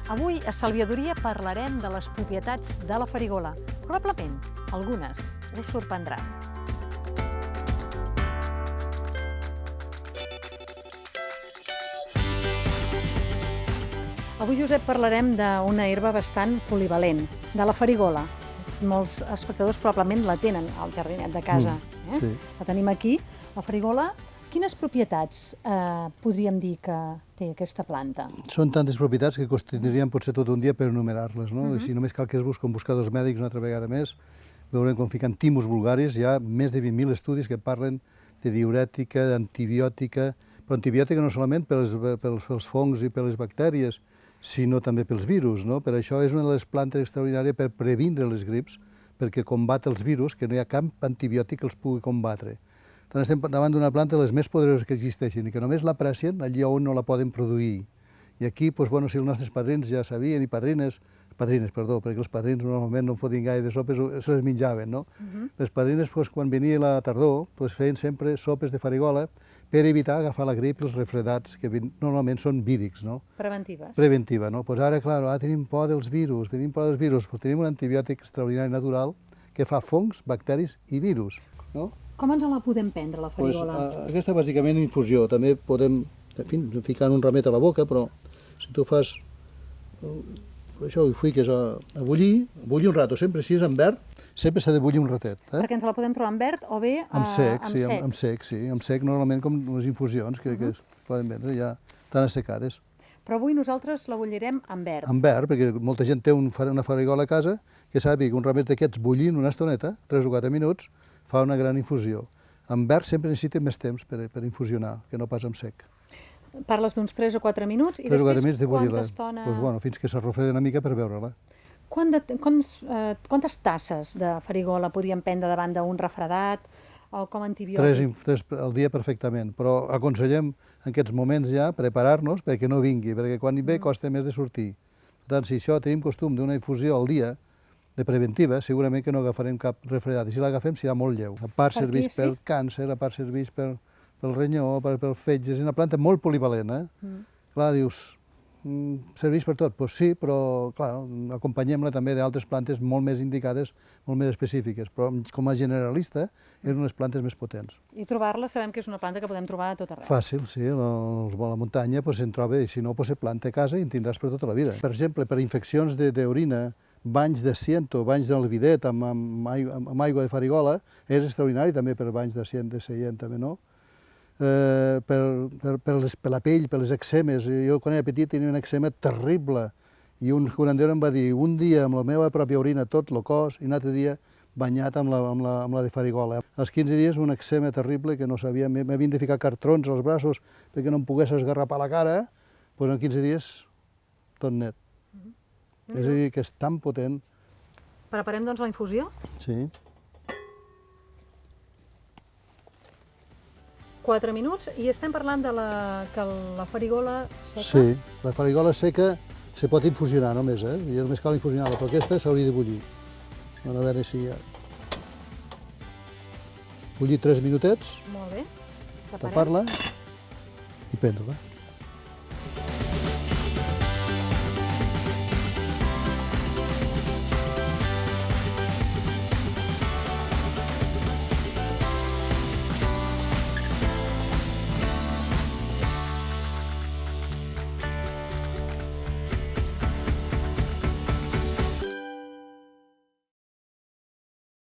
Avui a Salviadoria parlarem de les propietats de la farigola. Probablement, algunes us sorprendran. Avui, Josep, parlarem d'una herba bastant polivalent, de la farigola. Molts espectadors probablement la tenen al jardinet de casa. Sí. La tenim aquí, la farigola. Quines propietats podríem dir que té aquesta planta? Són tantes propietats que constituiríem potser tot un dia per enumerar-les, no? I si només cal que es busquen buscadors mèdics una altra vegada més, veurem com fiquen Thymus vulgaris, hi ha més de 20.000 estudis que parlen de diürètica, d'antibiòtica, però antibiòtica no solament pels fongs i per les bactèries, sinó també pels virus, no? Per això és una de les plantes extraordinàries per previndre les grips, perquè combat els virus, que no hi ha cap antibiòtic que els pugui combatre. Tant estem davant d'una planta de les més poderoses que existeixen i que només l'aprecien allí on no la poden produir. I aquí, doncs, bueno, si els nostres padrins ja sabien, i padrines, perquè els padrins normalment no en fotin gaire de sopes, se les menjaven, no? Les padrines, doncs, quan venia la tardor, doncs, feien sempre sopes de farigola per evitar agafar la grip i els refredats, que normalment són vírics, no? Preventives. Preventiva, no? Doncs ara, clar, tenim por dels virus, doncs tenim un antibiòtic extraordinari natural que fa fongs, bacteris i virus, no? Com ens la podem prendre, la farigola? Aquesta bàsicament infusió, també podem, en fi, ficar un ramet a la boca, però si tu fas això, ho fiques a bullir un rato, sempre si és en verd, sempre s'ha de bullir un ratet. Perquè ens la podem trobar en verd o bé amb sec, normalment com les infusions que es poden vendre ja tan assecades. Però avui nosaltres la bullirem en verd. En verd, perquè molta gent té una farigola a casa que sàpiga que un ramet d'aquests bullint una estoneta, 3 o 4 minuts, fa una gran infusió. En verd sempre necessita més temps per infusionar, que no pas en sec. Parles d'uns 3 o 4 minuts i 3 o 4 després minuts de bullir-la. quanta estona... Doncs, bueno, fins que s'arrofreda una mica per veure-la. Quantes tasses de farigola podríem prendre davant d'un refredat o com a antibiòtic? 3 al dia perfectament, però aconsellem en aquests moments ja preparar-nos perquè no vingui, perquè quan hi ve costa més de sortir. Per tant, si això tenim costum d'una infusió al dia, de preventiva, segurament que no agafarem cap refredat, i si l'agafem serà molt lleu. A part serveix pel càncer, a part serveix pel renyó, pel fetge, és una planta molt polivalent, Clar, dius, serveix per tot? Doncs sí, però, clar, acompanyem-la també d'altres plantes molt més indicades, molt més específiques, però com a generalista, eren unes plantes més potents. I trobar-la sabem que és una planta que podem trobar a tot arreu. Fàcil, sí, a la muntanya se'n troba, i si no, se planta a casa i en tindràs per tota la vida. Per exemple, per infeccions d'orina, banys de ciento, banys del bidet amb aigua de farigola, és extraordinari també per banys de seient també, no? Per la pell, per les eczemes. Jo quan era petit tenia un eczema terrible i un curandero em va dir un dia amb la meva pròpia orina tot el cos i un altre dia banyat amb la de farigola. Als 15 dies un eczema terrible que no sabia, m'havien de ficar cartrons als braços perquè no em pogués esgarrapar la cara, doncs en 15 dies tot net. És a dir, que és tan potent. Preparem, doncs, la infusió? Sí. 4 minuts, i estem parlant de que la farigola seca... Sí, la farigola seca se pot infusionar només, i només cal infusionar-la, però aquesta s'hauria de bullir. A veure si ja... Bullir 3 minutets, Molt bé. tapar-la i prendre-la.